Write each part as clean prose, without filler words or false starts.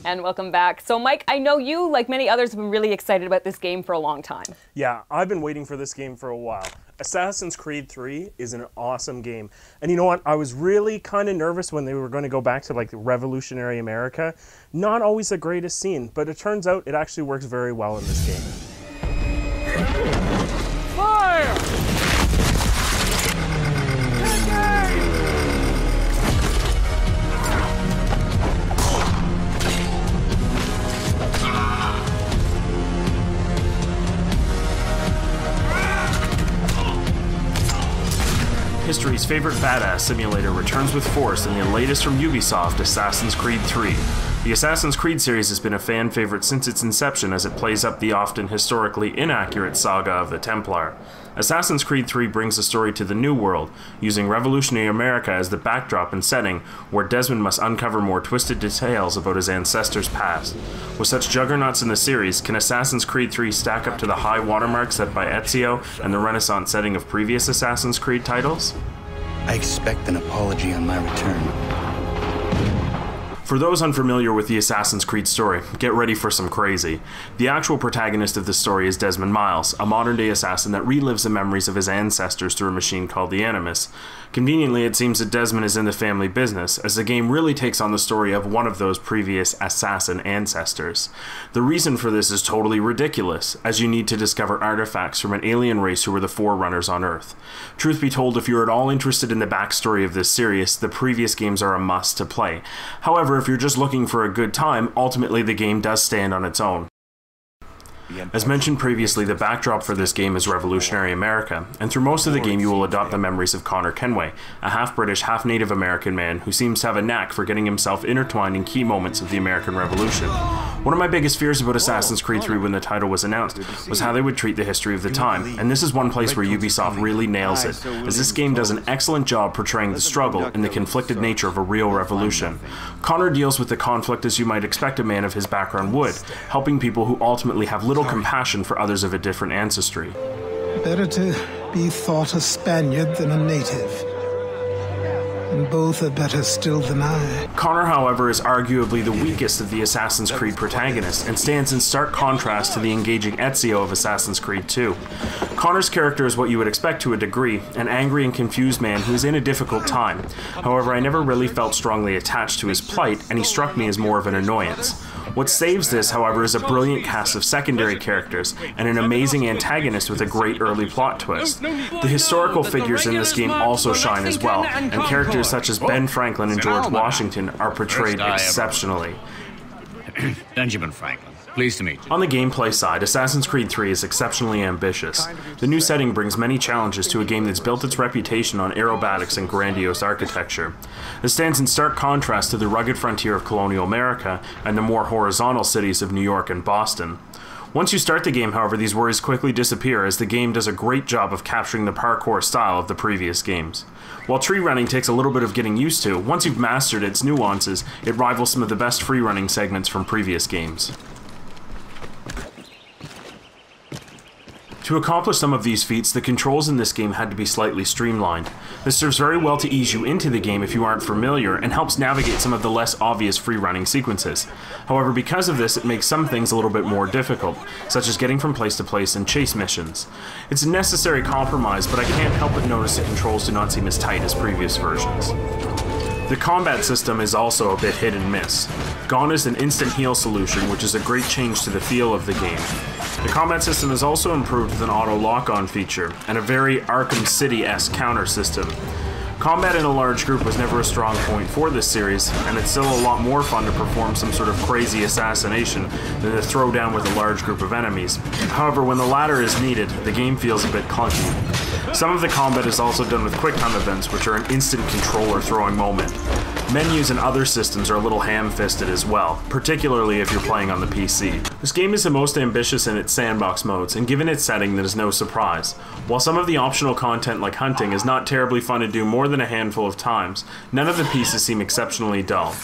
And welcome back. So Mike, I know you, like many others, have been really excited about this game for a long time. Yeah, I've been waiting for this game for a while. Assassin's Creed 3 is an awesome game. And you know what? I was really kind of nervous when they were going to go back to like revolutionary America. Not always the greatest scene, but it turns out it actually works very well in this game. Fire! History's favorite badass simulator returns with force in the latest from Ubisoft, Assassin's Creed 3. The Assassin's Creed series has been a fan favorite since its inception as it plays up the often historically inaccurate saga of the Templar. Assassin's Creed 3 brings the story to the New World, using revolutionary America as the backdrop and setting, where Desmond must uncover more twisted details about his ancestors' past. With such juggernauts in the series, can Assassin's Creed 3 stack up to the high watermark set by Ezio and the Renaissance setting of previous Assassin's Creed titles? I expect an apology on my return. For those unfamiliar with the Assassin's Creed story, get ready for some crazy. The actual protagonist of the story is Desmond Miles, a modern-day assassin that relives the memories of his ancestors through a machine called the Animus. Conveniently, it seems that Desmond is in the family business, as the game really takes on the story of one of those previous assassin ancestors. The reason for this is totally ridiculous, as you need to discover artifacts from an alien race who were the forerunners on Earth. Truth be told, if you're at all interested in the backstory of this series, the previous games are a must to play. However, if you're just looking for a good time, ultimately the game does stand on its own. As mentioned previously, the backdrop for this game is revolutionary America, and through most of the game you will adopt the memories of Connor Kenway, a half-British, half-Native American man who seems to have a knack for getting himself intertwined in key moments of the American Revolution. One of my biggest fears about Assassin's Creed 3 when the title was announced was how they would treat the history of the time, and this is one place where Ubisoft really nails it, as this game does an excellent job portraying the struggle and the conflicted nature of a real revolution. Connor deals with the conflict as you might expect a man of his background would, helping people who ultimately have little compassion for others of a different ancestry. Better to be thought a Spaniard than a native. And both are better still than I. Connor, however, is arguably the weakest of the Assassin's Creed protagonists and stands in stark contrast to the engaging Ezio of Assassin's Creed 2. Connor's character is what you would expect to a degree, an angry and confused man who is in a difficult time. However, I never really felt strongly attached to his plight, and he struck me as more of an annoyance. What saves this, however, is a brilliant cast of secondary characters and an amazing antagonist with a great early plot twist. The historical figures in this game also shine as well, and characters such as Ben Franklin and George Washington are portrayed exceptionally. Benjamin Franklin. Pleased to meet you. On the gameplay side, Assassin's Creed 3 is exceptionally ambitious. The new setting brings many challenges to a game that's built its reputation on aerobatics and grandiose architecture. This stands in stark contrast to the rugged frontier of colonial America and the more horizontal cities of New York and Boston. Once you start the game, however, these worries quickly disappear as the game does a great job of capturing the parkour style of the previous games. While tree running takes a little bit of getting used to, once you've mastered its nuances, it rivals some of the best free running segments from previous games. To accomplish some of these feats, the controls in this game had to be slightly streamlined. This serves very well to ease you into the game if you aren't familiar, and helps navigate some of the less obvious free-running sequences. However, because of this, it makes some things a little bit more difficult, such as getting from place to place and chase missions. It's a necessary compromise, but I can't help but notice the controls do not seem as tight as previous versions. The combat system is also a bit hit and miss. Gone is an instant heal solution, which is a great change to the feel of the game. The combat system is also improved with an auto lock-on feature, and a very Arkham City-esque counter system. Combat in a large group was never a strong point for this series, and it's still a lot more fun to perform some sort of crazy assassination than to throw down with a large group of enemies. However, when the latter is needed, the game feels a bit clunky. Some of the combat is also done with quick-time events, which are an instant controller throwing moment. Menus and other systems are a little ham-fisted as well, particularly if you're playing on the PC. This game is the most ambitious in its sandbox modes, and given its setting, that is no surprise. While some of the optional content like hunting is not terribly fun to do more than a handful of times, none of the pieces seem exceptionally dull.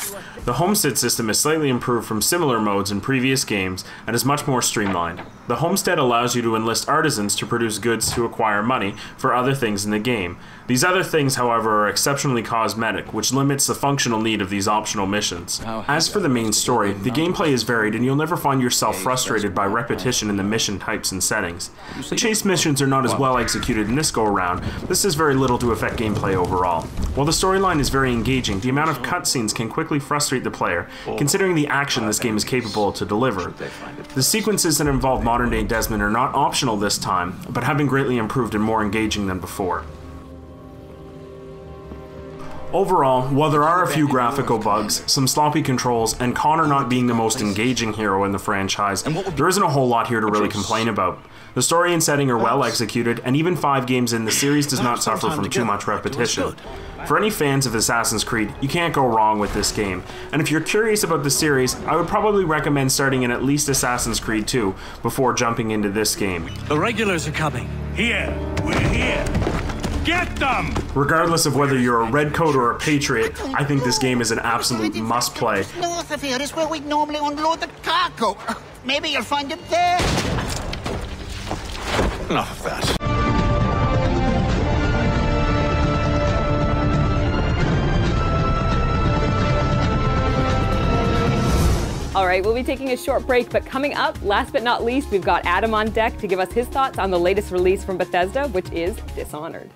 The homestead system is slightly improved from similar modes in previous games and is much more streamlined. The homestead allows you to enlist artisans to produce goods to acquire money for other things in the game. These other things, however, are exceptionally cosmetic, which limits the functional need of these optional missions. As for the main story, the gameplay is varied and you'll never find yourself frustrated by repetition in the mission types and settings. The chase missions are not as well executed in this go-around. This does very little to affect gameplay overall. While the storyline is very engaging, the amount of cutscenes can quickly frustrate the player, considering the action this game is capable to deliver. The sequences that involve modern-day Desmond are not optional this time, but have been greatly improved and more engaging than before. Overall, while there are a few graphical bugs, some sloppy controls, and Connor not being the most engaging hero in the franchise, there isn't a whole lot here to really complain about. The story and setting are well executed, and even 5 games in, the series does not suffer from too much repetition. For any fans of Assassin's Creed, you can't go wrong with this game, and if you're curious about the series, I would probably recommend starting in at least Assassin's Creed 2 before jumping into this game. The regulars are coming. Here! We're here! Get them! Regardless of whether you're a redcoat or a patriot, I think this game is an absolute must-play. North of here is where we'd normally unload the cargo. Maybe you'll find it there. Enough of that. All right, we'll be taking a short break, but coming up, last but not least, we've got Adam on deck to give us his thoughts on the latest release from Bethesda, which is Dishonored.